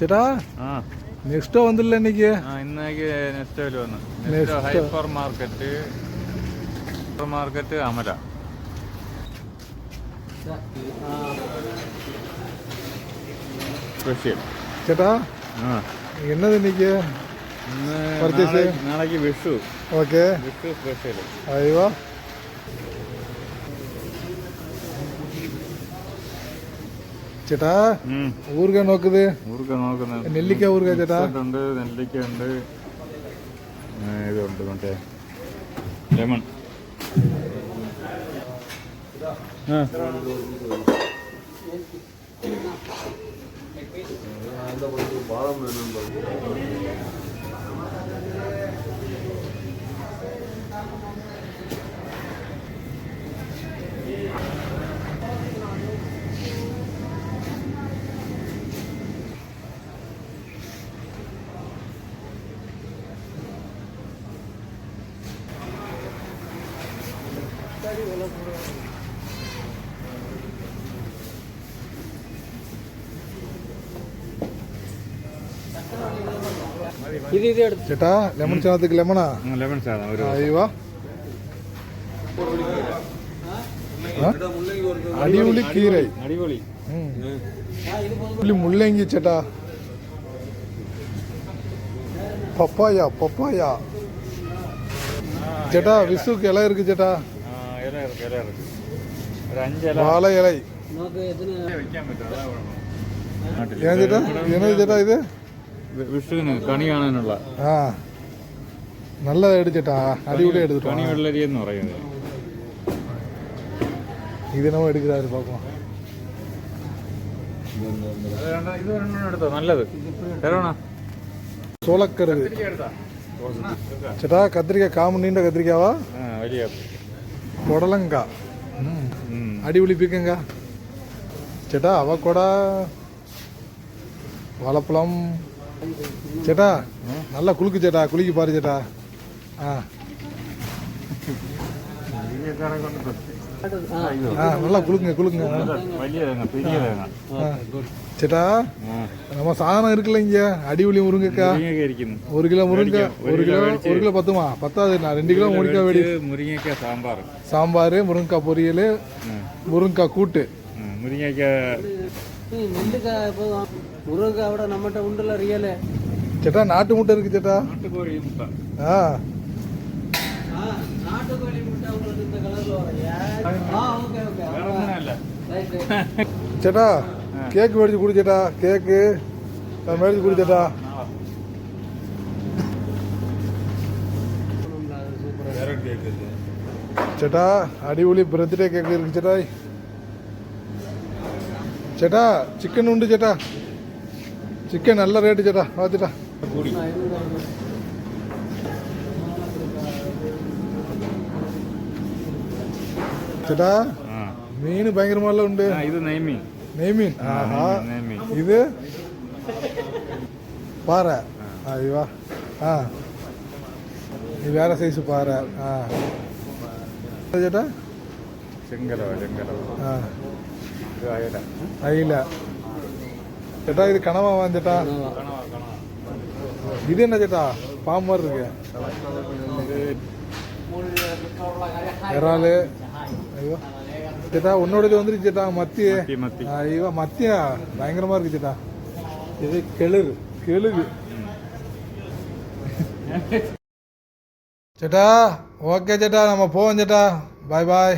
ചേട്ടാ നെക്സ്റ്റ് വന്നില്ല എനിക്ക് നെക്സ്റ്റ് വന്നു ഹൈപ്പർ മാർക്കറ്റ് അമല സ്പെഷ്യൽ ചേട്ടാ എന്നത് എനിക്ക് നാളേക്ക് വിഷു. Okay Vishu special. അയ്യോ ചേട്ടാ ഊർഗ നോക്കുന്നത് നെല്ലിക്ക ഊർഗ ചേട്ടാ ഉണ്ട്, നെല്ലിക്ക ഉണ്ട്, ഇതുണ്ട് മറ്റേ ലെമൺ. ചേട്ടാ ലെമൺ സാധനത്തേക്ക് ലെമണാ ലെമൺ സാധനം. അയ്യോ അടിപൊളി കീரை അടിപൊളി മുള്ളങ്കി ചേട്ടാ പപ്പായ പപ്പായ ചേട്ടാ விசுக்கு இலை இருக்கு சேட்டா. இலை இருக்கு ஒரு 5 இலை. வாழை இலை ஏன் ചേട്ടാ என்னது ചേട്ടാ ഇത് വിഷുവിന് കണി കാണാനുള്ള നല്ല ചേട്ടാ അടിപൊളി എടുത്തിട്ട് കണി വെള്ളരി എന്ന് പറയുന്നത്. ഇത് നമ്മൾ എടുക്കാറ് പാപ്പം ഇത് എടുത്തോ നല്ലത്. சோளக்கருது ചേട്ടാ കത്തിരിക്ക കാമ നീണ്ട കത്തിരിക്കാവാ വലിയ കൊടലങ്ക അടിപൊളി പീക്കങ്ക ചേട്ടാ അവക്കൊട வாழைப்பழம் சேட்டா நல்லா குலுக்கு சேட்டா குலுக்கி பாரு சேட்டா. நல்லா குலுக்குங்க குலுக்குங்க சேட்டா. நம்ம சாதனம் இருக்குல்ல இங்க அடிபொலி முருங்கைக்கா 1 கிலோ முருங்கை 1 கிலோ பத்துமா பத்தாது 2 கிலோ முருங்கைக்காய் சாம்பார் முருங்கைக்காய் பொரியல் முருங்கைக்காய் கூட்டு முருங்கைக்காய் நம்மகிட்ட உண்டுல ரியல் சேட்டா. நாட்டு முட்டை இருக்கு சேட்டா. நாட்டுக்கோழி முட்டை. நாட்டுக்கோழி முட்டை உங்களுக்கு இந்த கலர்ல வரும். சேட்டா கேக் மேடிச்சு குடி சேட்டா. கேக்கு மேடிச்சு குடி சேட்டா. சேட்டா அடிபொலி பர்த்டே கேக் இருக்கு சேட்டா. ചേട്ടാ ചിക്കൻ ഉണ്ട് ചേട്ടാ. ചിക്കൻ നല്ല റേറ്റ് ചേട്ടാ. ചേട്ടാ ചേട്ടാ മീൻ ഭയങ്കരമാല ഉണ്ട്. ഇത് നെയ്മീൻ. ഇത് പാറ. അയ്യോ ഇത് വേറെ സൈസ് പാറ. ചേട്ടാ ചെങ്കലോ അയില ചേട്ടാ. ഇത് കണവാൻ ചേട്ടാ. இது என்ன சேட்டா பாம்பு மாதிரி இருக்கு. இறாலு. ஐயோ சேட்டா உன்னோட இது வந்துருக்கு சேட்டா. மத்தி. ஐயோ மத்தியா பயங்கரமா இருக்கு சேட்டா. இது கெழுகு சேட்டா. ஓகே சேட்டா நம்ம போவோம் சேட்டா. பாய் பாய்.